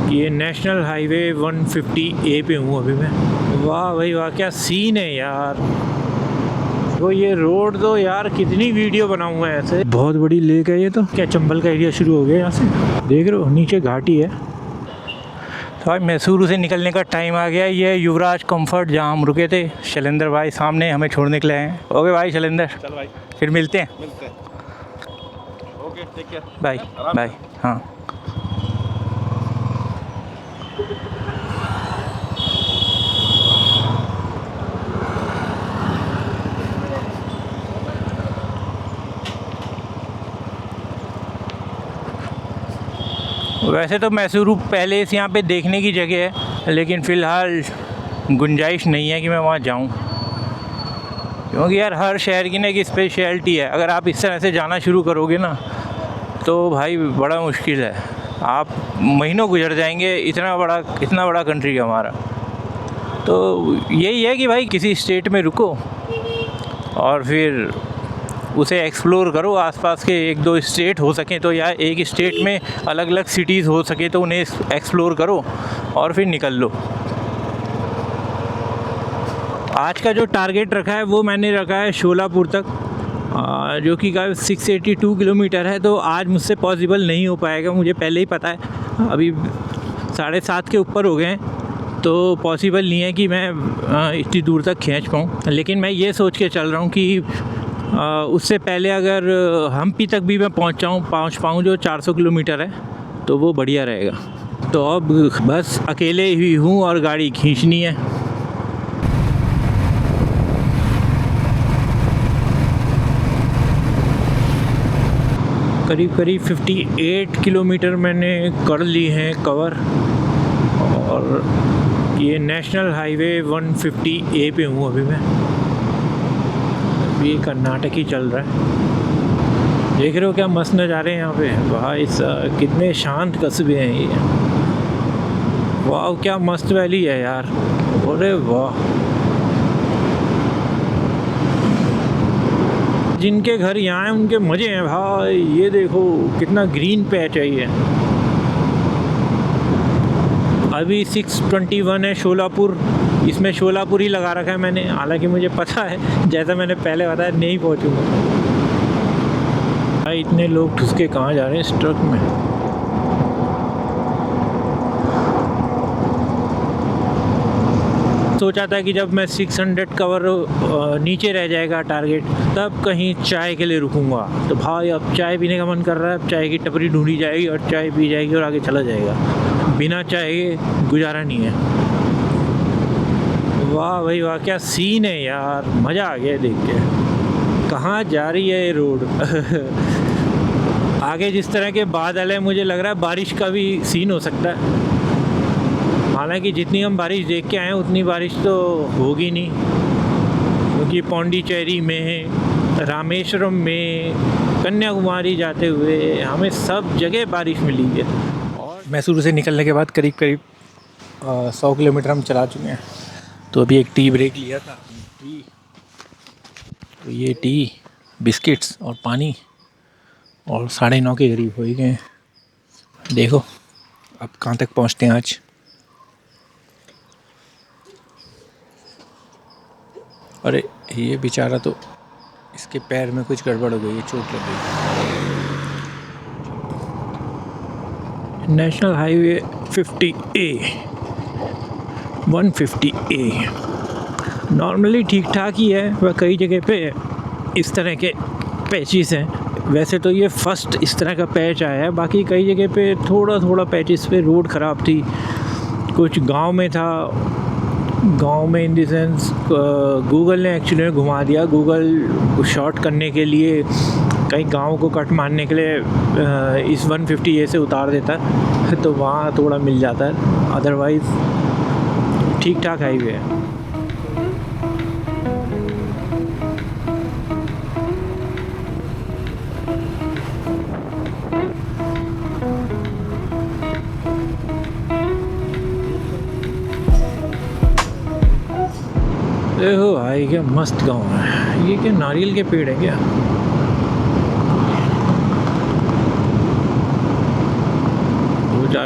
ये national highway 150A पे हूँ अभी मैं। वाह भाई वाह, क्या सीन है यार। वो ये रोड तो यार कितनी वीडियो बनाऊंगा ऐसे। बहुत बड़ी लेक है ये तो। क्या चंबल का एरिया शुरू हो गया यहाँ से, देख रहे हो नीचे घाटी है। तो भाई मैसूरू से निकलने का टाइम आ गया। ये युवराज कंफर्ट जहाँ हम रुके थे। शैलेंद्र भाई सामने हमें छोड़ने के लिए हैं। ओके भाई शैलेंद्र, चल भाई, फिर मिलते हैं। Okay, take care bye bye. हाँ वैसे तो मैसूरू पैलेस यहाँ पे देखने की जगह है, लेकिन फ़िलहाल गुंजाइश नहीं है कि मैं वहाँ जाऊँ, क्योंकि यार हर शहर की ना एक स्पेशलिटी है। अगर आप इस तरह से जाना शुरू करोगे ना तो भाई बड़ा मुश्किल है, आप महीनों गुजर जाएंगे। इतना बड़ा कंट्री है हमारा। तो यही है कि भाई किसी स्टेट में रुको और फिर उसे एक्सप्लोर करो। आसपास के एक दो स्टेट हो सकें तो, या एक स्टेट में अलग अलग सिटीज़ हो सके तो उन्हें एक्सप्लोर करो और फिर निकल लो। आज का जो टारगेट रखा है वो मैंने रखा है शोलापुर तक, जो कि 682 किलोमीटर है। तो आज मुझसे पॉसिबल नहीं हो पाएगा, मुझे पहले ही पता है। अभी 7:30 के ऊपर हो गए हैं, तो पॉसिबल नहीं है कि मैं इतनी दूर तक खींच पाऊँ। लेकिन मैं ये सोच के चल रहा हूँ कि उससे पहले अगर हम्पी तक भी मैं पहुँच पाऊँ जो 400 किलोमीटर है, तो वो बढ़िया रहेगा। तो अब बस अकेले ही हूँ और गाड़ी खींचनी है। करीब 58 किलोमीटर मैंने कर ली हैं कवर। और ये नेशनल हाईवे 150A पे हूँ अभी मैं। ये कर्नाटक ही चल रहा है। देख रहे हो क्या मस्त नज़ारे हैं यहाँ पे भाई। कितने शांत कस्बे हैं ये। वाह क्या मस्त वैली है यार। अरे वाह, जिनके घर यहाँ हैं उनके मज़े हैं भाई। ये देखो कितना ग्रीन पैच है ये। अभी 621 है शोलापुर, इसमें शोलापुर ही लगा रखा है मैंने। हालांकि मुझे पता है, जैसा मैंने पहले बताया, नहीं पहुँचूँगा भाई। इतने लोग ठुस के कहाँ जा रहे हैं इस ट्रक में। सोचा था कि जब मैं 600 कवर नीचे रह जाएगा टारगेट, तब कहीं चाय के लिए रुकूंगा। तो भाई अब चाय पीने का मन कर रहा है। अब चाय की टपरी ढूंढी जाएगी और चाय पी जाएगी और आगे चला जाएगा। बिना चाय के गुजारा नहीं है। वाह भाई वाह, क्या सीन है यार। मज़ा आ गया देख के। कहाँ जा रही है ये रोड। आगे जिस तरह के बादल है, मुझे लग रहा है बारिश का भी सीन हो सकता है। हालांकि जितनी हम बारिश देख के आए हैं उतनी बारिश तो होगी नहीं, क्योंकि पौंडीचेरी में, रामेश्वरम में, कन्याकुमारी जाते हुए हमें सब जगह बारिश मिली है। और मैसूरू से निकलने के बाद करीब 100 किलोमीटर हम चला चुके हैं। तो अभी एक टी ब्रेक लिया था। तो ये टी, बिस्किट्स और पानी, और 9:30 के करीब हो ही गए। देखो अब कहाँ तक पहुँचते हैं आज। अरे ये बेचारा, तो इसके पैर में कुछ गड़बड़ हो गई है, चोट लग गई। नेशनल हाईवे 150A नॉर्मली ठीक ठाक ही है, वह कई जगह पे इस तरह के पैचेस हैं। वैसे तो ये फर्स्ट इस तरह का पैच आया है, बाकी कई जगह पे थोड़ा पेचेस पे रोड ख़राब थी। कुछ गांव में था, गांव में इन द सेंस गूगल ने एक्चुअली घुमा दिया। गूगल शॉर्ट करने के लिए कई गाँव को कट मारने के लिए इस 150A से उतार देता है, तो वहाँ थोड़ा मिल जाता है। अदरवाइज़ ठीक ठाक हाईवे है। देखो भाई क्या मस्त गांव है ये। क्या नारियल के पेड़ है क्या?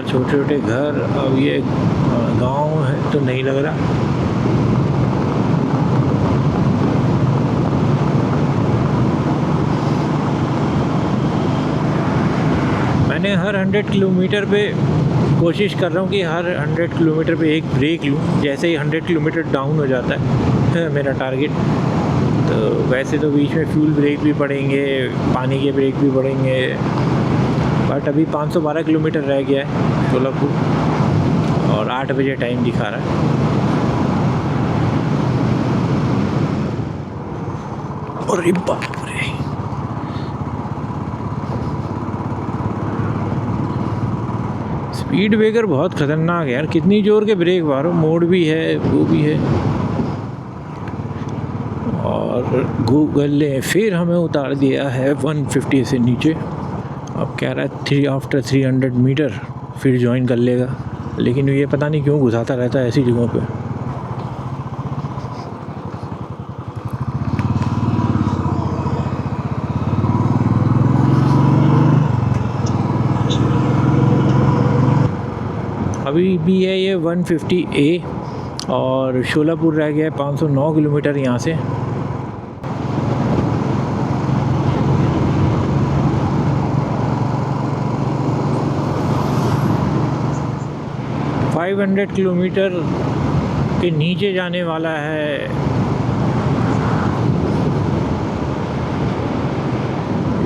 चार छोटे छोटे घर। अब ये गांव है तो नहीं लग रहा। मैंने हर 100 किलोमीटर पे कोशिश कर रहा हूँ कि हर 100 किलोमीटर पे एक ब्रेक लूँ। जैसे ही 100 किलोमीटर डाउन हो जाता है मेरा टारगेट, तो वैसे तो बीच में फ्यूल ब्रेक भी पड़ेंगे, पानी के ब्रेक भी पड़ेंगे, बट अभी 512 किलोमीटर रह गया है शोलापुर और 8 बजे टाइम दिखा रहा है। और बाप रे, स्पीड ब्रेकर बहुत खतरनाक है यार। कितनी जोर के ब्रेक मारो, मोड़ भी है, वो भी है। और गूगल ने फिर हमें उतार दिया है 150 से नीचे। अब कह रहा है आफ्टर 300 मीटर फिर ज्वाइन कर लेगा, लेकिन ये पता नहीं क्यों घुसाता रहता है ऐसी जगहों पे। अभी भी है ये 150A और शोलापुर रह गया है 509 किलोमीटर यहाँ से। $500 किलोमीटर के नीचे जाने वाला है।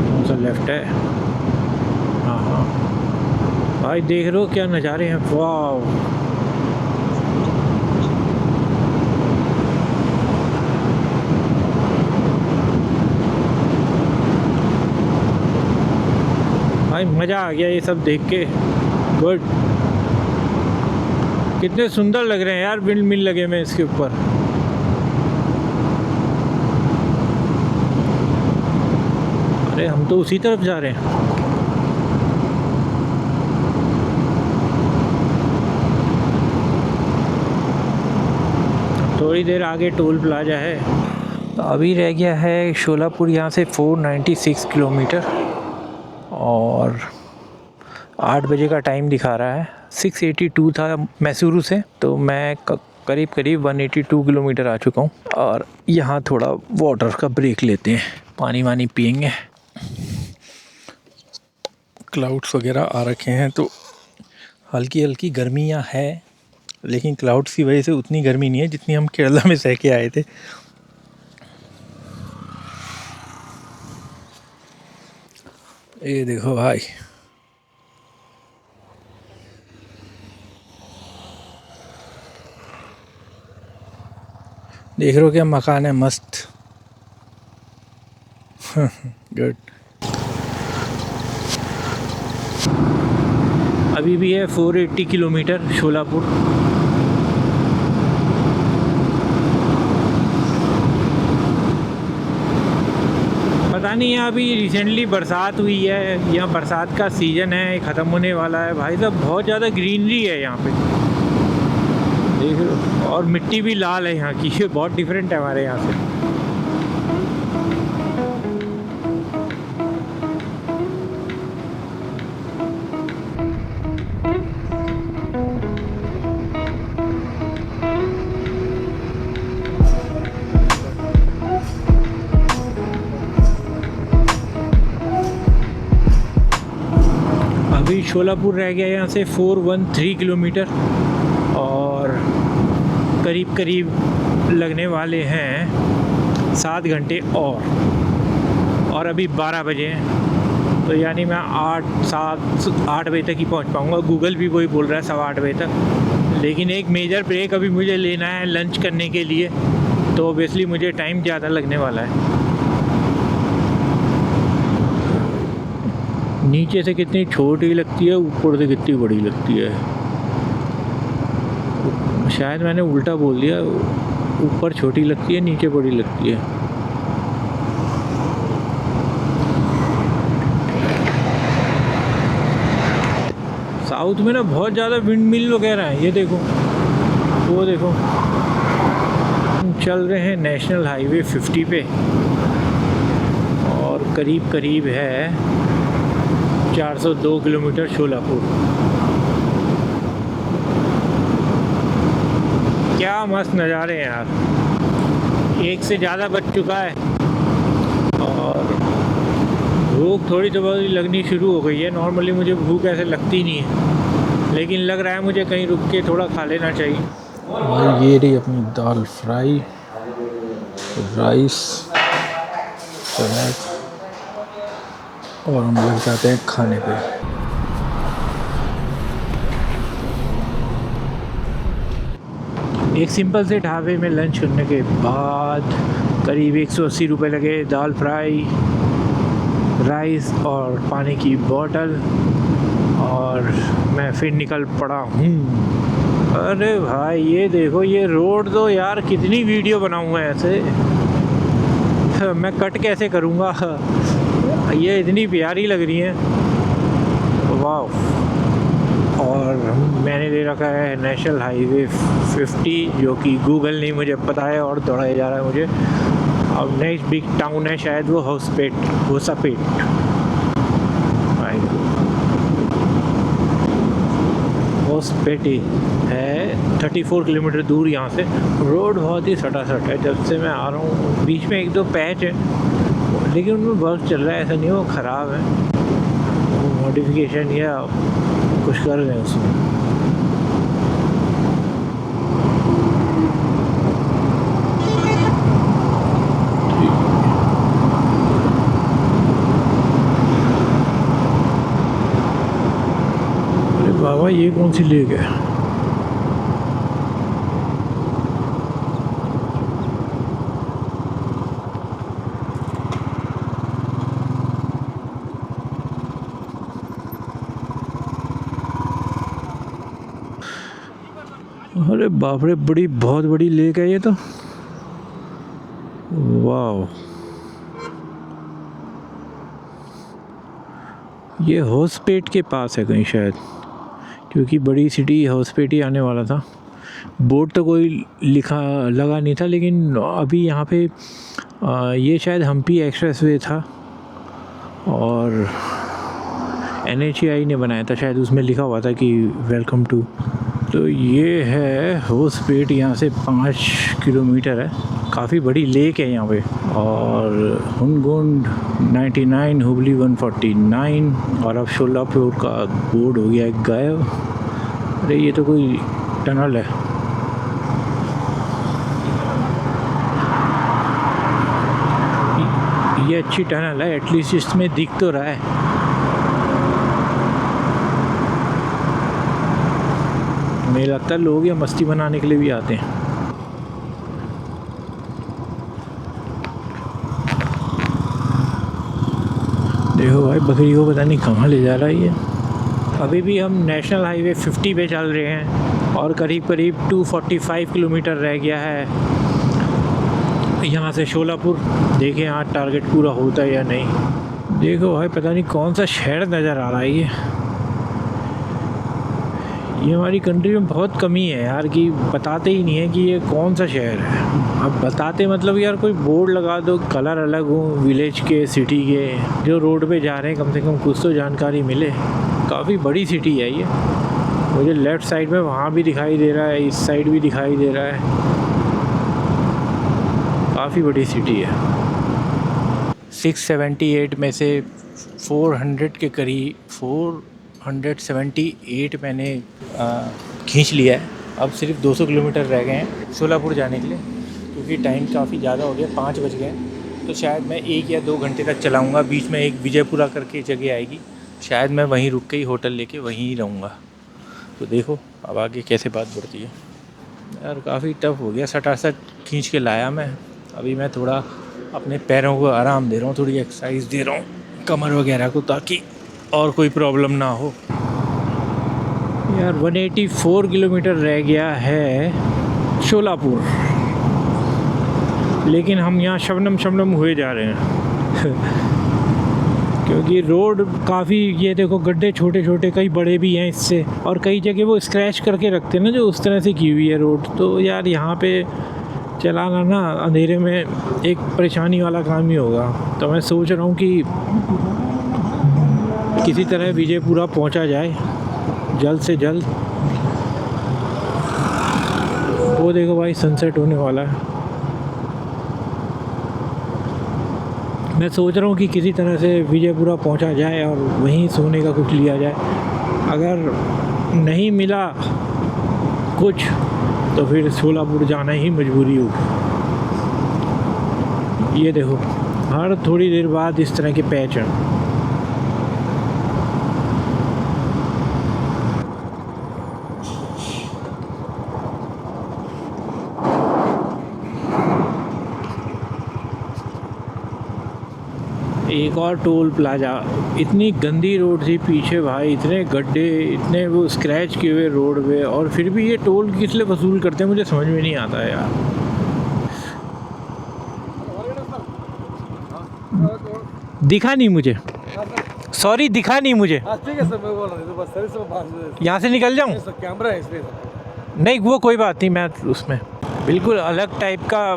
कौन सा लेफ्ट है? हाँ हाँ भाई, देख रहे हो क्या नज़ारे हैं, वाह। भाई मज़ा आ गया ये सब देख के। गुड, कितने सुंदर लग रहे हैं यार विंड मिल लगे में इसके ऊपर। अरे हम तो उसी तरफ जा रहे हैं। थोड़ी देर आगे टोल प्लाजा है। तो अभी रह गया है शोलापुर यहाँ से 496 किलोमीटर और 8 बजे का टाइम दिखा रहा है। 682 था मैसूरू से, तो मैं करीब करीब 182 किलोमीटर आ चुका हूँ। और यहाँ थोड़ा वाटर का ब्रेक लेते हैं, पानी वानी पियेंगे। क्लाउड्स वगैरह आ रखे हैं तो हल्की हल्की गर्मियाँ है, लेकिन क्लाउड्स की वजह से उतनी गर्मी नहीं है जितनी हम केरला में सह के आए थे। ये देखो भाई, देख रहे हो क्या मकान है मस्त। गुड। अभी भी है 480 किलोमीटर शोलापुर। पता नहीं है, अभी रिसेंटली बरसात हुई है, यहाँ बरसात का सीज़न है, ख़त्म होने वाला है भाई साहब। बहुत ज़्यादा ग्रीनरी है यहाँ पे, देख लो। और मिट्टी भी लाल है यहाँ की, ये बहुत डिफरेंट है हमारे यहाँ से। अभी शोलापुर रह गया यहाँ से 413 किलोमीटर और करीब करीब लगने वाले हैं 7 घंटे और अभी 12 बजे हैं, तो यानी मैं 8 बजे तक ही पहुँच पाऊँगा। गूगल भी वही बोल रहा है 8:15 बजे तक। लेकिन एक मेजर ब्रेक अभी मुझे लेना है लंच करने के लिए, तो ऑब्वियसली मुझे टाइम ज़्यादा लगने वाला है। नीचे से कितनी छोटी लगती है, ऊपर से कितनी बड़ी लगती है। शायद मैंने उल्टा बोल दिया, ऊपर छोटी लगती है, नीचे बड़ी लगती है। साउथ में ना बहुत ज़्यादा विंड मिल वगैरह है, ये देखो, वो देखो। हम चल रहे हैं नेशनल हाईवे 50 पे और करीब करीब है 402 किलोमीटर शोलापुर। क्या मस्त नज़ारे हैं यार। 1 से ज़्यादा बज चुका है और भूख थोड़ी तो बहुत लगनी शुरू हो गई है। नॉर्मली मुझे भूख ऐसे लगती नहीं है, लेकिन लग रहा है मुझे कहीं रुक के थोड़ा खा लेना चाहिए। भाई ये रही अपनी दाल फ्राई, राइस, सलाद और हम लग जाते हैं खाने पे। एक सिंपल से ढाबे में लंच करने के बाद करीब 180 रुपये लगे। दाल फ्राई, राइस और पानी की बोतल, और मैं फिर निकल पड़ा हूँ। अरे भाई ये देखो, ये रोड तो यार कितनी वीडियो बनाऊँगा ऐसे, मैं कट कैसे करूँगा। ये इतनी प्यारी लग रही है, वाह। और मैंने ले रखा है नेशनल हाईवे 50, जो कि गूगल नहीं मुझे पता है और दौड़ाया जा रहा है मुझे। अब नेक्स्ट बिग टाउन है शायद वो होसापेट। होसपेटी है 34 किलोमीटर दूर यहाँ से। रोड बहुत ही सटासट है जब से मैं आ रहा हूँ। बीच में 1-2 पैच है, लेकिन उनमें वर्क चल रहा है, ऐसा नहीं वो ख़राब है, वो मॉडिफिकेशन या कुछ कर रहे हैं उसमें। अरे बाबा ये कौन सी लेक है? अरे बाप रे, बहुत बड़ी लेक है ये तो, वाह। ये होसपेट के पास है कहीं शायद, क्योंकि बड़ी सिटी होसपेट ही आने वाला था। बोर्ड तो कोई लगा नहीं था, लेकिन अभी यहाँ पे ये शायद हम्पी एक्सप्रेसवे था और NHAI ने बनाया था शायद, उसमें लिखा हुआ था कि वेलकम टू। तो ये है होसपेट, यहाँ से 5 किलोमीटर है। काफ़ी बड़ी लेक है यहाँ पे। और हुनगुंड 99, हुबली 149, और अब शोलापुर का बोर्ड हो गया गायब। अरे ये तो कोई टनल है। ये अच्छी टनल है, एटलीस्ट इसमें दिख तो रहा है। मुझे लगता है लोग ये मस्ती बनाने के लिए भी आते हैं। देखो भाई, बकरी को पता नहीं कहाँ ले जा रहा है ये। अभी भी हम नेशनल हाईवे 50 पे चल रहे हैं और करीब 245 किलोमीटर रह गया है यहाँ से शोलापुर। देखें आज टारगेट पूरा होता है या नहीं। देखो भाई, पता नहीं कौन सा शहर नज़र आ रहा है ये हमारी कंट्री में बहुत कमी है यार, कि बताते ही नहीं है कि ये कौन सा शहर है। अब बताते मतलब यार कोई बोर्ड लगा दो, कलर अलग हो विलेज के, सिटी के, जो रोड पे जा रहे हैं कम से कम कुछ तो जानकारी मिले। काफ़ी बड़ी सिटी है ये, मुझे लेफ़्ट साइड में वहाँ भी दिखाई दे रहा है, इस साइड भी दिखाई दे रहा है। काफ़ी बड़ी सिटी है। 678 में से 400 के करीब 478 मैंने खींच लिया है। अब सिर्फ 200 किलोमीटर रह गए हैं शोलापुर जाने के लिए, क्योंकि टाइम काफ़ी ज़्यादा हो गया, 5 बज गए। तो शायद मैं 1 या 2 घंटे तक चलाऊँगा। बीच में एक विजयपुरा करके जगह आएगी, शायद मैं वहीं रुक के ही होटल लेके वहीं ही रहूँगा। तो देखो अब आगे कैसे बात बढ़ती है। यार काफ़ी टफ हो गया, सटासट खींच के लाया मैं। अभी मैं थोड़ा अपने पैरों को आराम दे रहा हूँ, थोड़ी एक्सरसाइज दे रहा हूँ कमर वगैरह को, ताकि और कोई प्रॉब्लम ना हो। यार 184 किलोमीटर रह गया है शोलापुर, लेकिन हम यहाँ शबनम हुए जा रहे हैं क्योंकि रोड काफ़ी, ये देखो गड्ढे छोटे छोटे, कई बड़े भी हैं इससे, और कई जगह वो स्क्रैच करके रखते हैं ना, जो उस तरह से की हुई है रोड। तो यार यहाँ पे चलाना ना अंधेरे में एक परेशानी वाला काम ही होगा। तो मैं सोच रहा हूँ कि किसी तरह विजयपुरा पहुँचा जाए जल्द से जल्द। वो देखो भाई सनसेट होने वाला है। मैं सोच रहा हूँ कि किसी तरह से विजयपुरा पहुँचा जाए और वहीं सोने का कुछ लिया जाए। अगर नहीं मिला कुछ तो फिर शोलापुर जाना ही मजबूरी होगी। ये देखो हर थोड़ी देर बाद इस तरह के पैच हैं। एक और टोल प्लाजा, इतनी गंदी रोड थी पीछे भाई, इतने गड्ढे, इतने वो स्क्रैच किए हुए रोड पे, और फिर भी ये टोल किस लिए वसूल करते हैं मुझे समझ में नहीं आता है यार। दिखा नहीं मुझे, सॉरी दिखा नहीं मुझे। ठीक है सर, मैं बोल रहा हूँ बस सर से यहाँ से निकल जाऊँ? कैमरा है इसलिए। नहीं वो कोई बात नहीं, मैं उसमें बिल्कुल अलग टाइप का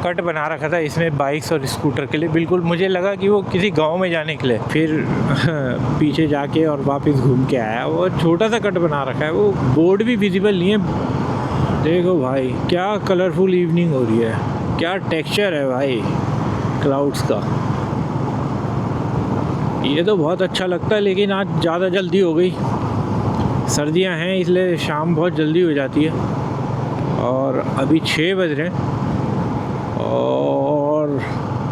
कट बना रखा था इसमें बाइक्स और स्कूटर के लिए। बिल्कुल मुझे लगा कि वो किसी गांव में जाने के लिए, फिर पीछे जाके और वापस घूम के आया। वो छोटा सा कट बना रखा है, वो बोर्ड भी विजिबल नहीं है। देखो भाई क्या कलरफुल इवनिंग हो रही है, क्या टेक्सचर है भाई क्लाउड्स का। ये तो बहुत अच्छा लगता है, लेकिन आज ज़्यादा जल्दी हो गई। सर्दियां हैं इसलिए शाम बहुत जल्दी हो जाती है, और अभी 6 बज रहे हैं और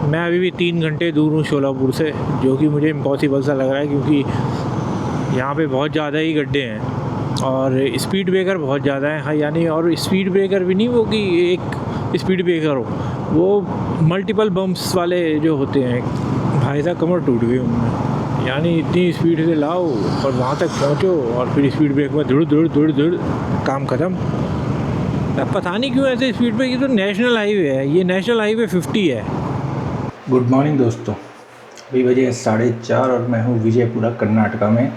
मैं अभी भी 3 घंटे दूर हूँ शोलापुर से, जो कि मुझे इम्पॉसिबल सा लग रहा है क्योंकि यहाँ पे बहुत ज़्यादा ही गड्ढे हैं और स्पीड ब्रेकर बहुत ज़्यादा है। हाँ यानी, और स्पीड ब्रेकर भी नहीं वो कि एक स्पीड ब्रेकर हो, वो मल्टीपल बम्प्स वाले जो होते हैं। भाई साहब कमर टूट गई उनमें, यानी इतनी स्पीड से लाओ और वहाँ तक पहुँचो और फिर स्पीड ब्रेक में धुड़ धुड़ धुड़ धुड़ काम ख़त्म। अब पता नहीं क्यों ऐसे स्पीड पे, ये तो नेशनल हाईवे है, ये नेशनल हाईवे 50 है। गुड मॉर्निंग दोस्तों, अभी बजे 4:30 और मैं हूँ विजयपुरा कर्नाटका में,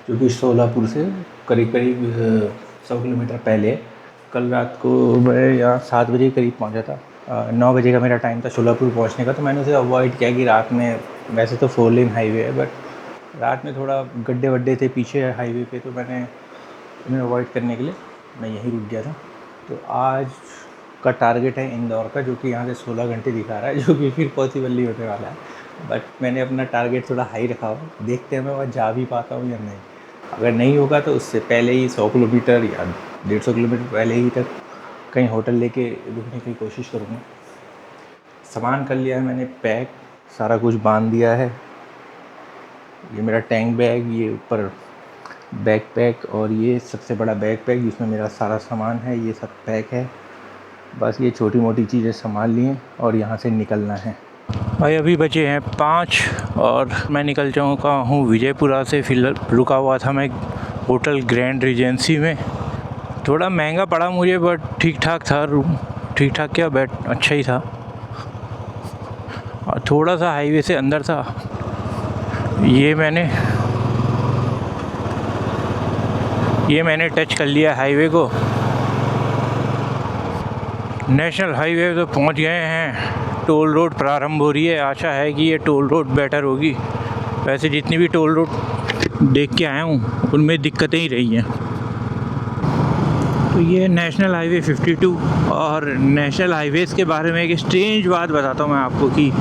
जो कि शोलापुर से करीब 100 किलोमीटर पहले। कल रात को मैं यहाँ 7 बजे करीब पहुँचा था। 9 बजे का मेरा टाइम था शोलापुर पहुँचने का, तो मैंने उसे अवॉइड किया कि रात में, वैसे तो 4 लेन हाईवे है बट रात में थोड़ा गड्ढे वड्ढे थे पीछे हाईवे पे, तो मैंने उन्हें अवॉइड करने के लिए मैं यहीं रुक गया था। तो आज का टारगेट है इंदौर का, जो कि यहाँ से 16 घंटे दिखा रहा है, जो कि फिर पॉसिबल नहीं होने वाला है। बट मैंने अपना टारगेट थोड़ा हाई रखा हुआ, देखते हैं मैं वहाँ जा भी पाता हूँ या नहीं। अगर नहीं होगा तो उससे पहले ही 100 किलोमीटर या 150 किलोमीटर पहले ही तक कहीं होटल लेके रुकने की कोशिश करूँगा। सामान कर लिया है मैंने पैक, सारा कुछ बांध दिया है। ये मेरा टैंक बैग, ये ऊपर बैक पैक, और ये सबसे बड़ा बैक पैक जिसमें मेरा सारा सामान है, ये सब पैक है। बस ये छोटी मोटी चीज़ें संभाल ली हैं और यहाँ से निकलना है। भाई अभी बचे हैं 5 और मैं निकल चुका हूँ विजयपुरा से। फिलहाल रुका हुआ था मैं होटल ग्रैंड रीजेंसी में। थोड़ा महंगा पड़ा मुझे बट ठीक ठाक था रूम, ठीक ठाक क्या बेड अच्छा ही था, और थोड़ा सा हाईवे से अंदर था। ये मैंने टच कर लिया हाईवे को। नेशनल हाईवे तो पहुंच गए हैं, टोल रोड प्रारंभ हो रही है। आशा है कि ये टोल रोड बेटर होगी। वैसे जितनी भी टोल रोड देख के आया हूँ उनमें दिक्कतें ही रही हैं। तो ये नेशनल हाईवे 52। और नेशनल हाईवेज़ के बारे में एक स्ट्रेंज बात बताता हूँ मैं आपको कि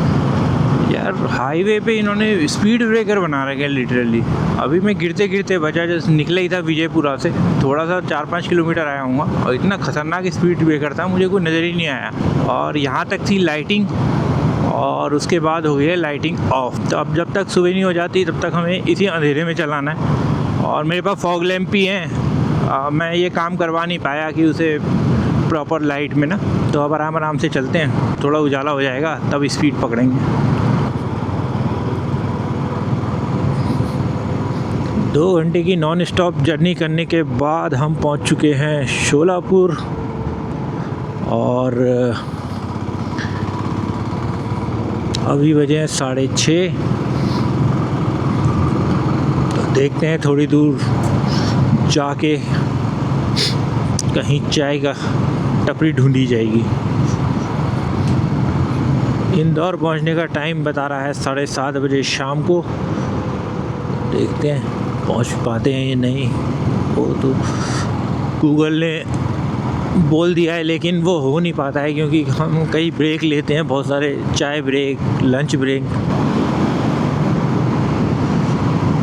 यार हाईवे पे इन्होंने स्पीड ब्रेकर बना रखे हैं लिटरली। अभी मैं गिरते गिरते बचा, जैसे निकला ही था विजयपुरा से, थोड़ा सा 4-5 किलोमीटर आया हूँ और इतना ख़तरनाक स्पीड ब्रेकर था मुझे कोई नज़र ही नहीं आया। और यहाँ तक थी लाइटिंग और उसके बाद हो गई है लाइटिंग ऑफ। तो अब जब तक सुबह नहीं हो जाती तब तक हमें इसी अंधेरे में चलाना है। और मेरे पास फॉग लैम्प भी हैं, मैं ये काम करवा नहीं पाया कि उसे प्रॉपर लाइट में ना, तो अब आराम से चलते हैं, थोड़ा उजाला हो जाएगा तब स्पीड पकड़ेंगे। 2 घंटे की नॉन स्टॉप जर्नी करने के बाद हम पहुंच चुके हैं शोलापुर। और अभी बजे हैं 6:30। तो देखते हैं थोड़ी दूर जाके कहीं चाय का टपरी ढूंढी जाएगी। इंदौर पहुंचने का टाइम बता रहा है 7:30 बजे शाम को। देखते हैं पहुंच पाते हैं या नहीं। वो तो गूगल ने बोल दिया है, लेकिन वो हो नहीं पाता है क्योंकि हम कई ब्रेक लेते हैं, बहुत सारे चाय ब्रेक, लंच ब्रेक।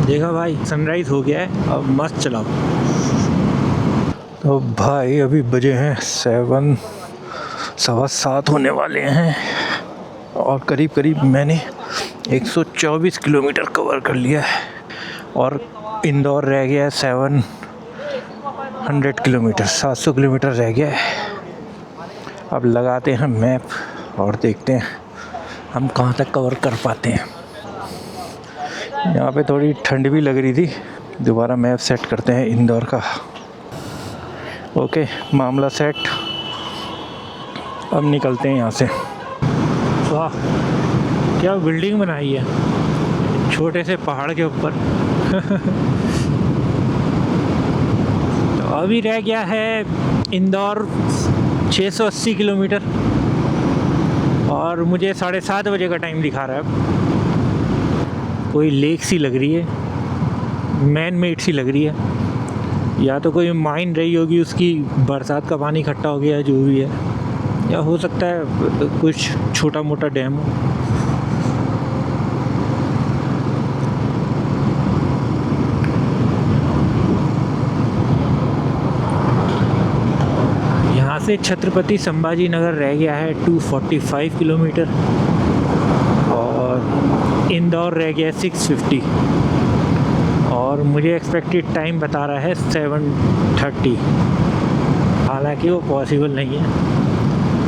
देखा भाई, सनराइज़ हो गया है, अब मस्त चलाओ। तो भाई अभी बजे हैं 7, 7:15 होने वाले हैं और करीब करीब मैंने 124 किलोमीटर कवर कर लिया है और इंदौर रह गया है 700 किलोमीटर, 700 किलोमीटर रह गया है। अब लगाते हैं मैप और देखते हैं हम कहाँ तक कवर कर पाते हैं। यहाँ पे थोड़ी ठंड भी लग रही थी। दोबारा मैप सेट करते हैं इंदौर का। ओके, मामला सेट। अब निकलते हैं यहाँ से। वाह, क्या बिल्डिंग बनाई है छोटे से पहाड़ के ऊपर। तो अभी रह गया है इंदौर 680 किलोमीटर और मुझे 7:30 बजे का टाइम दिखा रहा है। अब कोई लेक सी लग रही है, मैन मेड सी लग रही है, या तो कोई माइन रही होगी, उसकी बरसात का पानी इकट्ठा हो गया, जो भी है, या हो सकता है कुछ छोटा मोटा डैम हो। यहाँ से छत्रपति संभाजी नगर रह गया है 245 किलोमीटर और इंदौर रह गया है 650 और मुझे एक्सपेक्टेड टाइम बता रहा है 7:30। हालांकि वो पॉसिबल नहीं है।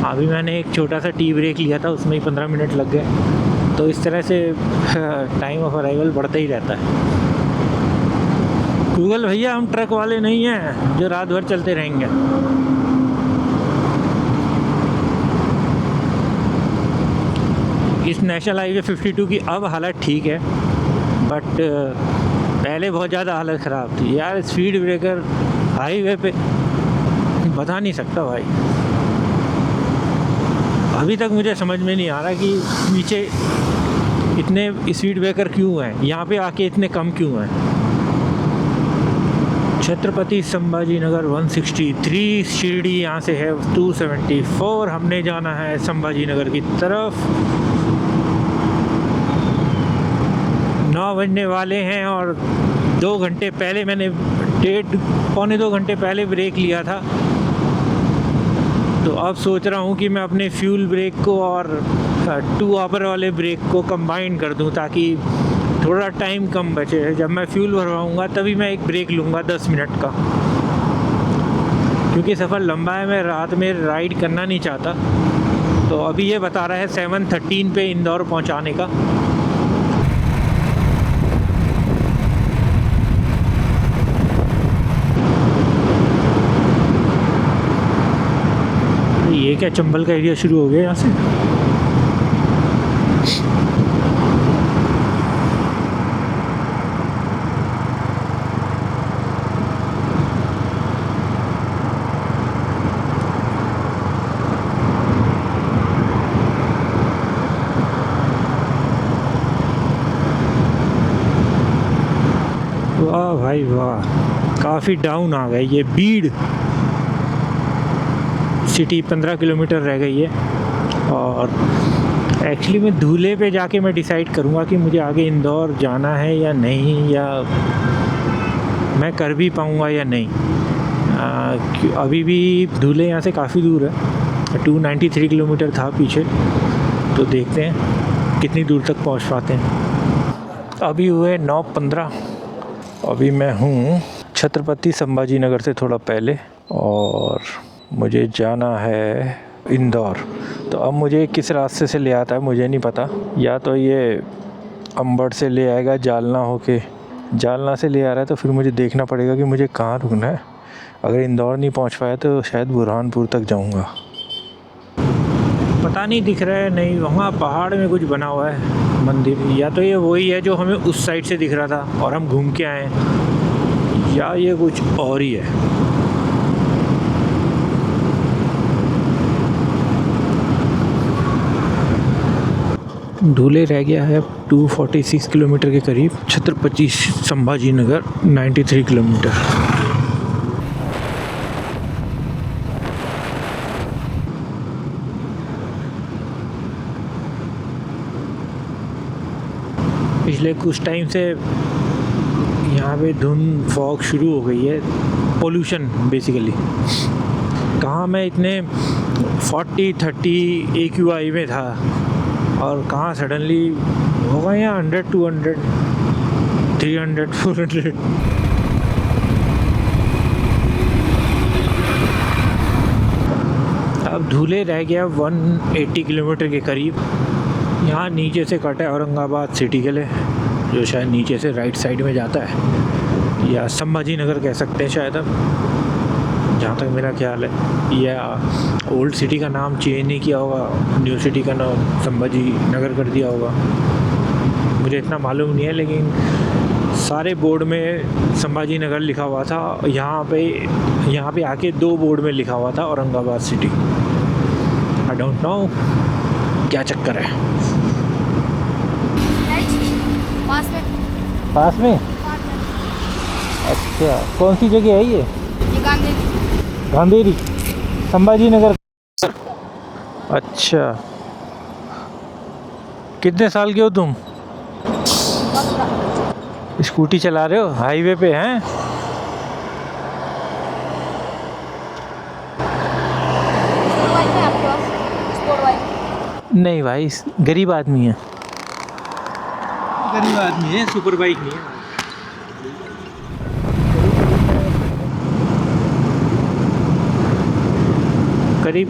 अभी मैंने एक छोटा सा टी ब्रेक लिया था, उसमें ही 15 मिनट लग गए। तो इस तरह से टाइम ऑफ अराइवल बढ़ता ही रहता है। गूगल भैया, हम ट्रक वाले नहीं हैं जो रात भर चलते रहेंगे। इस नेशनल हाईवे 52 की अब हालत ठीक है, बट पहले बहुत ज़्यादा हालत ख़राब थी यार। स्पीड ब्रेकर हाईवे पे बता नहीं सकता भाई। अभी तक मुझे समझ में नहीं आ रहा कि नीचे इतने स्पीड ब्रेकर क्यों हैं, यहाँ पे आके इतने कम क्यों हैं। छत्रपति संभाजी नगर 163, शिरडी यहाँ से है 274। हमने जाना है संभाजी नगर की तरफ। 9 बजने वाले हैं और 2 घंटे पहले मैंने पौने 2 घंटे पहले ब्रेक लिया था। तो अब सोच रहा हूँ कि मैं अपने फ्यूल ब्रेक को और 2 आवर वाले ब्रेक को कंबाइन कर दूँ ताकि थोड़ा टाइम कम बचे। जब मैं फ्यूल भरवाऊँगा तभी मैं एक ब्रेक लूँगा 10 मिनट का, क्योंकि सफ़र लंबा है, मैं रात में राइड करना नहीं चाहता। तो अभी ये बता रहा है 7:13 पे इंदौर पहुँचाने का। ये क्या चंबल का एरिया शुरू हो गया यहाँ से। वाह भाई वाह, काफ़ी डाउन आ गए। ये बीड़ सिटी 15 किलोमीटर रह गई है और एक्चुअली मैं धूले पे जाके मैं डिसाइड करूँगा कि मुझे आगे इंदौर जाना है या नहीं, या मैं कर भी पाऊँगा या नहीं। अभी भी धूले यहाँ से काफ़ी दूर है, 293 किलोमीटर था पीछे। तो देखते हैं कितनी दूर तक पहुँच पाते हैं। अभी हुए 9:15। अभी मैं हूँ छत्रपति संभाजी नगर से थोड़ा पहले और मुझे जाना है इंदौर। तो अब मुझे किस रास्ते से ले आता है मुझे नहीं पता। या तो ये अंबड़ से ले आएगा, जालना होके जालना से ले आ रहा है, तो फिर मुझे देखना पड़ेगा कि मुझे कहाँ रुकना है। अगर इंदौर नहीं पहुँच पाया तो शायद बुरहानपुर तक जाऊँगा। पता नहीं दिख रहा है, नहीं वहाँ पहाड़ में कुछ बना हुआ है मंदिर। या तो ये वही है जो हमें उस साइड से दिख रहा था और हम घूम के आए, या ये कुछ और ही है। धूले रह गया है 246 किलोमीटर के करीब। छत्रपति संभाजी नगर 93 किलोमीटर। पिछले कुछ टाइम से यहाँ पे धुंध फॉग शुरू हो गई है, पोल्यूशन बेसिकली। कहाँ मैं इतने 40-30 AQI में था और कहाँ सडनली होगा यहाँ 100, 200, 300, 400। अब धुले रह गया 180 किलोमीटर के करीब। यहाँ नीचे से कटा है औरंगाबाद सिटी के लिए, जो शायद नीचे से राइट साइड में जाता है, या संभाजी नगर कह सकते हैं शायद अब, जहाँ तक मेरा ख्याल है। या ओल्ड सिटी का नाम चेंज नहीं किया होगा, न्यू सिटी का नाम संभाजी नगर कर दिया होगा, मुझे इतना मालूम नहीं है। लेकिन सारे बोर्ड में संभाजी नगर लिखा हुआ था। यहाँ पे आके 2 बोर्ड में लिखा हुआ था Aurangabad city. I don't know क्या चक्कर है। पास में? अच्छा, कौन सी जगह है ये? गांधेरी, संभाजी नगर। अच्छा, कितने साल के हो तुम? स्कूटी चला रहे हो, हाईवे पे हैं? नहीं भाई, गरीब आदमी है। गरीब आदमी है, सुपर बाइक नहीं है।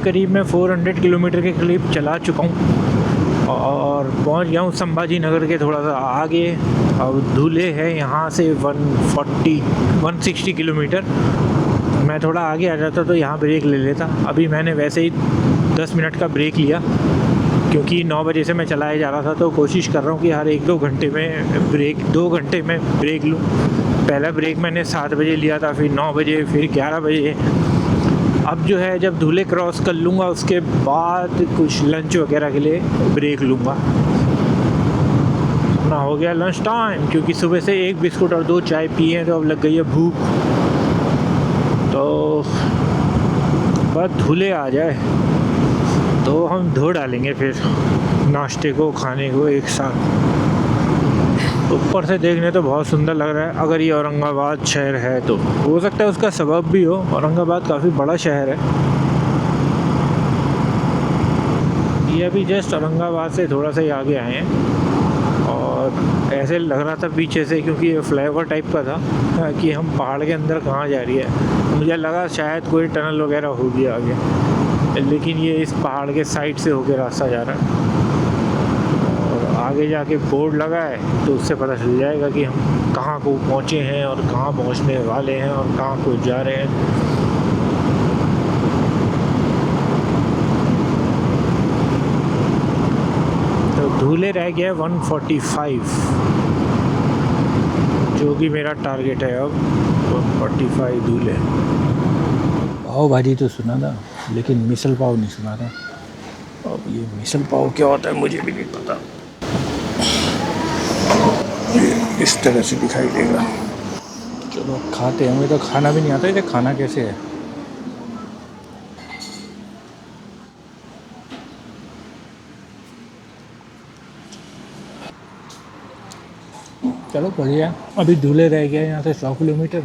करीब मैं 400 किलोमीटर के करीब चला चुका हूँ और पहुँच गया हूँ संभाजी नगर के थोड़ा सा आगे। अब धुले है यहाँ से 160 किलोमीटर। मैं थोड़ा आगे आ जाता तो यहाँ ब्रेक ले लेता। अभी मैंने वैसे ही 10 मिनट का ब्रेक लिया, क्योंकि 9 बजे से मैं चलाए जा रहा था, तो कोशिश कर रहा हूँ कि हर 1-2 घंटे में ब्रेक, 2 घंटे में ब्रेक लूँ। पहला ब्रेक मैंने 7 बजे लिया था, फिर 9 बजे, फिर 11 बजे। अब जो है जब धुले क्रॉस कर लूँगा उसके बाद कुछ लंच वगैरह के लिए ब्रेक लूँगा। ना हो गया लंच टाइम, क्योंकि सुबह से 1 बिस्कुट और 2 चाय पिए हैं, तो अब लग गई है भूख। तो बस धुले आ जाए तो हम धो डालेंगे फिर नाश्ते को, खाने को एक साथ। ऊपर से देखने तो बहुत सुंदर लग रहा है। अगर ये औरंगाबाद शहर है तो हो सकता है उसका सबब भी हो। औरंगाबाद काफ़ी बड़ा शहर है। ये अभी जस्ट औरंगाबाद से थोड़ा सा ही आगे आए हैं और ऐसे लग रहा था पीछे से, क्योंकि ये फ्लाईओवर टाइप का था, कि हम पहाड़ के अंदर कहाँ जा रही है। मुझे लगा शायद कोई टनल वगैरह होगी आगे, लेकिन ये इस पहाड़ के साइड से होके रास्ता जा रहा है। आगे जाके बोर्ड लगा है तो उससे पता चल जाएगा कि हम कहाँ को पहुँचे हैं और कहाँ पहुँचने वाले हैं और कहाँ को जा रहे हैं। तो धुले रह गया 145, जो कि मेरा टारगेट है अब 145 धुले। पाव भाजी तो सुना था, लेकिन मिसल पाव नहीं सुना था। अब ये मिसल पाव क्या होता है मुझे भी नहीं पता। इस तरह से दिखाई देगा। चलो खाते हैं। मुझे तो खाना भी नहीं आता है, खाना कैसे है। चलो बढ़िया। अभी धुले रह गया यहाँ से 100 किलोमीटर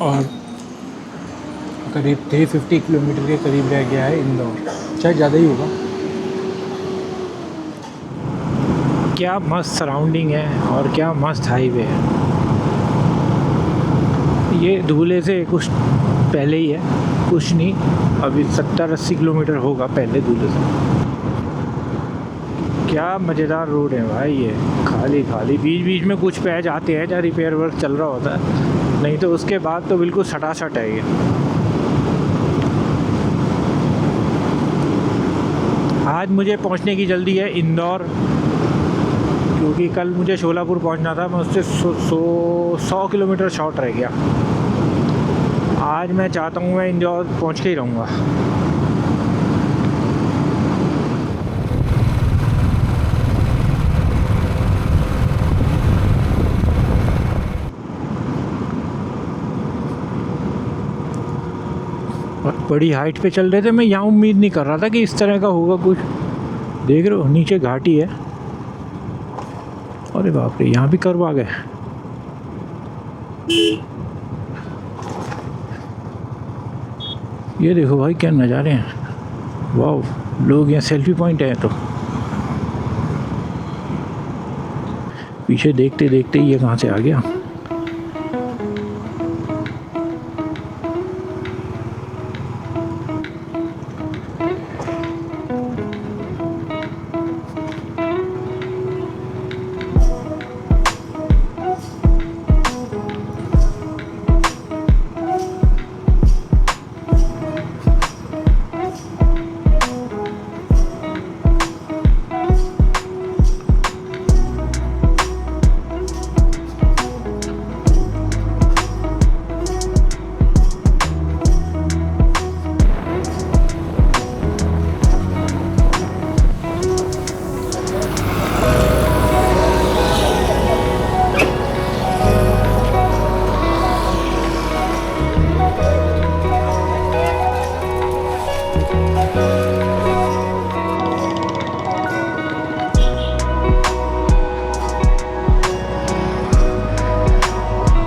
और करीब 350 किलोमीटर के करीब रह गया है इंदौर, शायद ज़्यादा ही होगा। क्या मस्त सराउंडिंग है और क्या मस्त हाईवे है। ये धुले से कुछ पहले ही है, कुछ नहीं, अभी 70-80 किलोमीटर होगा पहले धुले से। क्या मज़ेदार रोड है भाई ये, खाली खाली। बीच बीच में कुछ पैच आते हैं जहाँ रिपेयर वर्क चल रहा होता है, नहीं तो उसके बाद तो बिल्कुल सटासट है ये। आज मुझे पहुंचने की जल्दी है इंदौर, क्योंकि कल मुझे शोलापुर पहुंचना था, मैं उससे 100 किलोमीटर शॉर्ट रह गया। आज मैं चाहता हूँ मैं इंदौर पहुंच के ही रहूँगा। बड़ी हाइट पे चल रहे थे, मैं यहाँ उम्मीद नहीं कर रहा था कि इस तरह का होगा कुछ। देख रहे हो नीचे घाटी है अरे बाप रे, यहाँ भी कर्व आ गए। ये देखो भाई क्या नज़ारे हैं, वाह। लोग यहाँ सेल्फी पॉइंट है तो पीछे देखते देखते ये कहाँ से आ गया।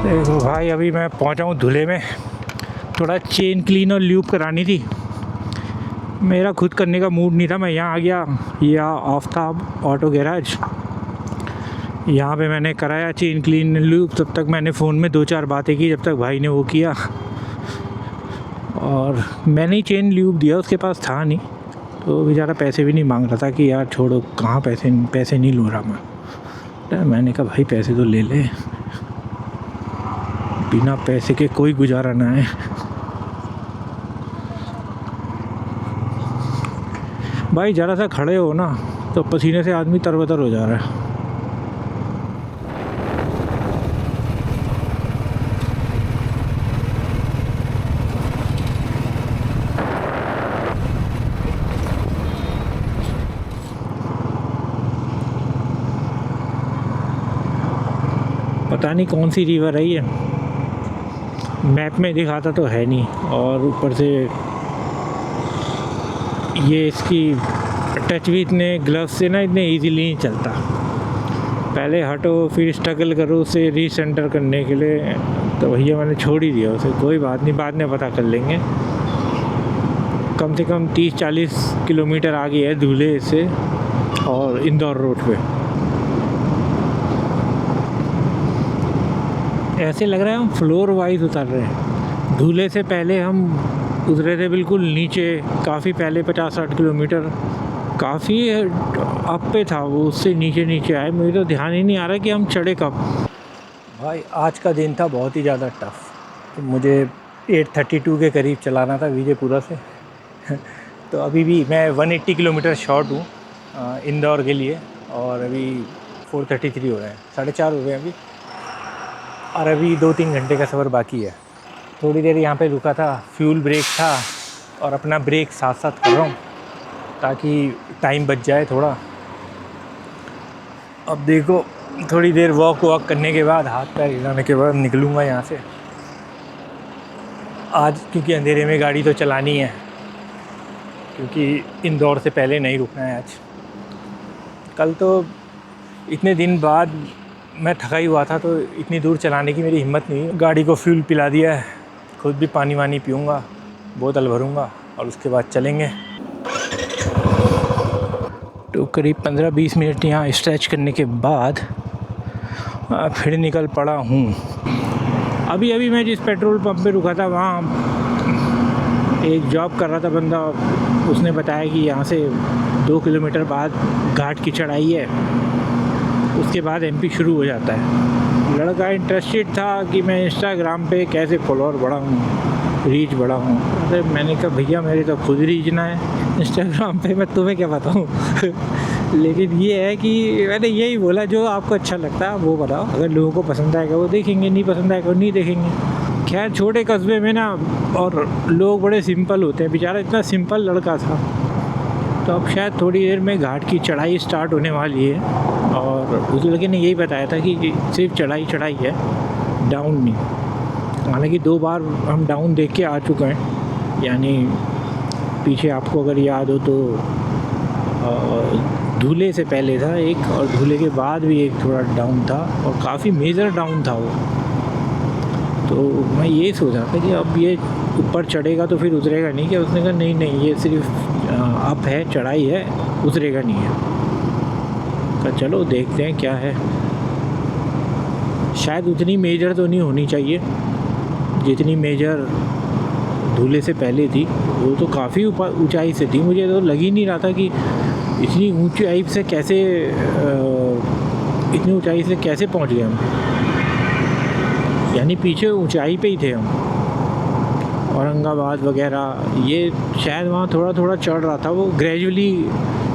देखो भाई, अभी मैं पहुंचा हूँ धुले में। थोड़ा चेन क्लीन और ल्यूब करानी थी, मेरा खुद करने का मूड नहीं था। मैं यहाँ आ गया, यह आफ्ताब ऑटो गैराज, यहाँ पे मैंने कराया चेन क्लीन ल्यूब। तब तक मैंने फ़ोन में 2-4 बातें की जब तक भाई ने वो किया, और मैंने ही चेन ल्यूब दिया, उसके पास था नहीं, तो बेचारा पैसे भी नहीं मांग रहा था कि यार छोड़ो, कहाँ पैसे नहीं लूँ रहा मैं। मैंने कहा भाई पैसे तो ले ले, बिना पैसे के कोई गुजारा ना है। भाई ज़रा सा खड़े हो ना तो पसीने से आदमी तरबतर हो जा रहा है। पता नहीं कौन सी रिवर है ये, मैप में दिखाता तो है नहीं, और ऊपर से ये इसकी टच भी इतने ग्लव्स से ना इतने इजीली नहीं चलता। पहले हटो फिर स्ट्रगल करो उसे रीसेंटर करने के लिए, तो भैया मैंने छोड़ ही दिया उसे। कोई बात नहीं, बाद में पता कर लेंगे। कम से कम 30-40 किलोमीटर आगे है धुले से और इंदौर रोड पे। ऐसे लग रहा है हम फ्लोर वाइज उतर रहे हैं। धुले से पहले हम उतरे थे बिल्कुल नीचे, काफ़ी पहले 50-60 किलोमीटर, काफ़ी अप पे था वो, उससे नीचे आए। मुझे तो ध्यान ही नहीं आ रहा कि हम चढ़े कब। भाई आज का दिन था बहुत ही ज़्यादा टफ, तो मुझे 8:32 के करीब चलाना था विजयपुरा से तो अभी भी मैं 180 किलोमीटर शॉर्ट हूँ इंदौर के लिए, और अभी 4:33 हो रहे हैं, 4:30 हो गए अभी, और अभी 2-3 घंटे का सफ़र बाकी है। थोड़ी देर यहाँ पे रुका था, फ्यूल ब्रेक था, और अपना ब्रेक साथ साथ कर रहा हूँ ताकि टाइम बच जाए थोड़ा। अब देखो थोड़ी देर वॉक करने के बाद, हाथ पैर हिलाने के बाद निकलूँगा यहाँ से। आज क्योंकि अंधेरे में गाड़ी तो चलानी है, क्योंकि इंदौर से पहले नहीं रुकना है आज। कल तो इतने दिन बाद मैं थका ही हुआ था, तो इतनी दूर चलाने की मेरी हिम्मत नहीं। गाड़ी को फ्यूल पिला दिया है, खुद भी पानी वानी पीऊँगा, बोतल भरूँगा, और उसके बाद चलेंगे। तो करीब 15-20 मिनट यहाँ स्ट्रेच करने के बाद फिर निकल पड़ा हूँ। अभी मैं जिस पेट्रोल पंप पे रुका था वहाँ एक जॉब कर रहा था बंदा, उसने बताया कि यहाँ से 2 किलोमीटर बाद घाट की चढ़ाई है, उसके बाद एमपी शुरू हो जाता है। लड़का इंटरेस्टेड था कि मैं इंस्टाग्राम पे कैसे फॉलोअर बढ़ाऊँ, रीच बढ़ाऊँ। अरे मैंने कहा भैया मेरे तो खुद रीच ना है इंस्टाग्राम पे, मैं तुम्हें क्या बताऊँ लेकिन ये है कि मैंने यही बोला, जो आपको अच्छा लगता है वो बताओ। अगर लोगों को पसंद आएगा वो देखेंगे, नहीं पसंद आएगा वो नहीं देखेंगे। खैर छोटे कस्बे में ना, और लोग बड़े सिंपल होते हैं, बेचारा इतना सिंपल लड़का था। तो अब शायद थोड़ी देर में घाट की चढ़ाई स्टार्ट होने वाली है, और उस लड़के ने यही बताया था कि सिर्फ चढ़ाई है, डाउन नहीं। हालांकि 2 बार हम डाउन देख के आ चुके हैं, यानी पीछे आपको अगर याद हो तो धूले से पहले था एक, और धूले के बाद भी एक थोड़ा डाउन था, और काफ़ी मेजर डाउन था वो। तो मैं ये सोच रहा था कि अब ये ऊपर चढ़ेगा तो फिर उतरेगा नहीं क्या? उसने कहा नहीं नहीं, ये सिर्फ अप है, चढ़ाई है, उतरेगा नहीं है। कहा चलो देखते हैं क्या है। शायद उतनी मेजर तो नहीं होनी चाहिए जितनी मेजर धूले से पहले थी। वो तो काफ़ी ऊंचाई से थी, मुझे तो लग ही नहीं रहा था कि इतनी ऊंचाई से कैसे इतनी ऊंचाई से कैसे पहुंच गए हम। यानी पीछे ऊंचाई पे ही थे हम। औरंगाबाद वगैरह ये शायद वहाँ थोड़ा थोड़ा चढ़ रहा था, वो ग्रेजुअली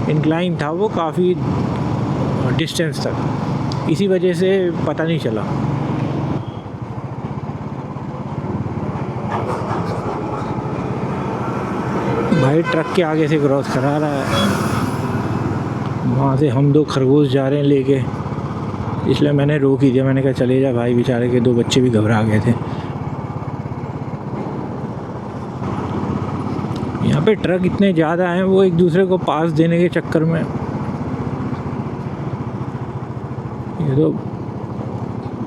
इंक्लाइन था, वो काफ़ी डिस्टेंस तक, इसी वजह से पता नहीं चला। भाई ट्रक के आगे से क्रॉस करा रहा है, वहाँ से हम 2 खरगोश जा रहे हैं लेके, इसलिए मैंने रोक ही दिया। मैंने कहा चले जा भाई, बेचारे के 2 बच्चे भी घबरा गए थे। यहाँ पे ट्रक इतने ज़्यादा हैं, वो एक दूसरे को पास देने के चक्कर में ये तो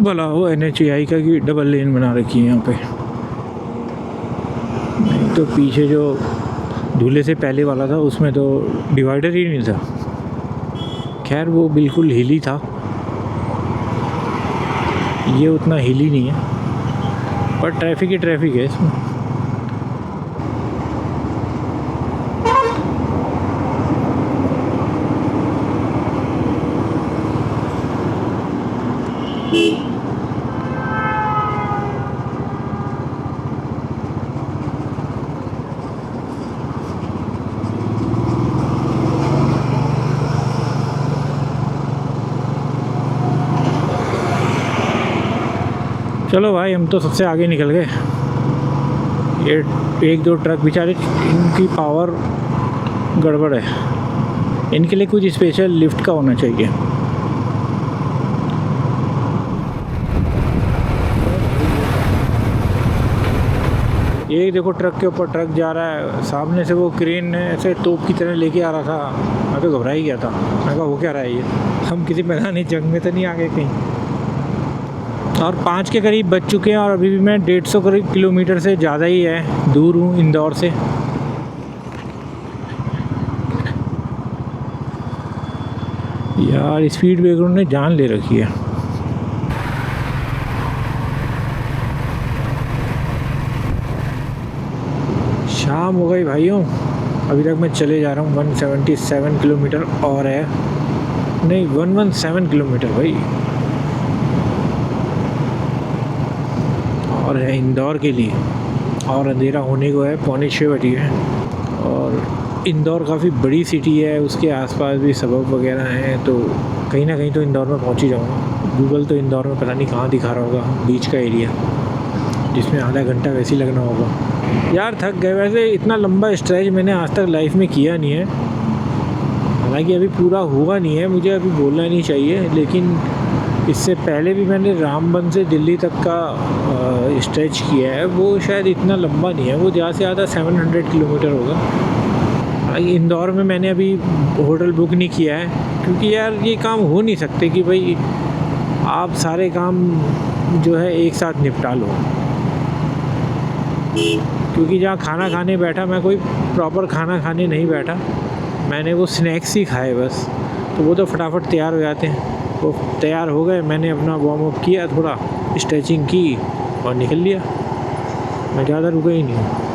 भला हो NHAI का कि डबल लेन बना रखी है यहाँ पे। नहीं तो पीछे जो धूले से पहले वाला था उसमें तो डिवाइडर ही नहीं था। खैर वो बिल्कुल हिली था, ये उतना हिली नहीं है, पर ट्रैफिक ही ट्रैफिक है इसमें। चलो भाई, हम तो सबसे आगे निकल गए। ये 1-2 ट्रक बेचारे, इनकी पावर गड़बड़ है, इनके लिए कुछ स्पेशल लिफ्ट का होना चाहिए। ये देखो ट्रक के ऊपर ट्रक जा रहा है, सामने से वो क्रेन ऐसे तोप की तरह लेके आ रहा था। मैं तो घबरा ही गया था, मैं कहा वो क्या रहा है ये, हम किसी मैदानी जंग में तो नहीं आ गए कहीं। और 5 के करीब बज चुके हैं, और अभी भी मैं 150 किलोमीटर से ज़्यादा ही है दूर हूँ इंदौर से। यार स्पीड ब्रेकर ने जान ले रखी है। शाम हो गई भाइयों, अभी तक मैं चले जा रहा हूँ। 177 किलोमीटर और है, नहीं 117 किलोमीटर भाई और है इंदौर के लिए। और अंधेरा होने को है, 5:45 बजे है। और इंदौर काफ़ी बड़ी सिटी है, उसके आसपास भी सबब वगैरह हैं, तो कहीं ना कहीं तो इंदौर में पहुंच ही जाऊंगा। गूगल तो इंदौर में पता नहीं कहाँ दिखा रहा होगा, बीच का एरिया जिसमें आधा घंटा वैसे ही लगना होगा। यार थक गए, वैसे इतना लंबा स्ट्रेच मैंने आज तक लाइफ में किया नहीं है। हालांकि अभी पूरा हुआ नहीं है, मुझे अभी बोलना नहीं चाहिए, लेकिन इससे पहले भी मैंने रामबन से दिल्ली तक का स्ट्रेच किया है। वो शायद इतना लंबा नहीं है, वो ज़्यादा से ज़्यादा 700 किलोमीटर होगा। इंदौर में मैंने अभी होटल बुक नहीं किया है, क्योंकि यार ये काम हो नहीं सकते कि भाई आप सारे काम जो है एक साथ निपटा लो। क्योंकि जहाँ खाना खाने बैठा, मैं कोई प्रॉपर खाना खाने नहीं बैठा, मैंने वो स्नैक्स ही खाए बस, तो वो तो फटाफट तैयार हो जाते हैं। वो तैयार हो गए, मैंने अपना वार्म अप किया, थोड़ा स्ट्रेचिंग की और निकल लिया। मैं ज़्यादा रुका ही नहीं हूँ।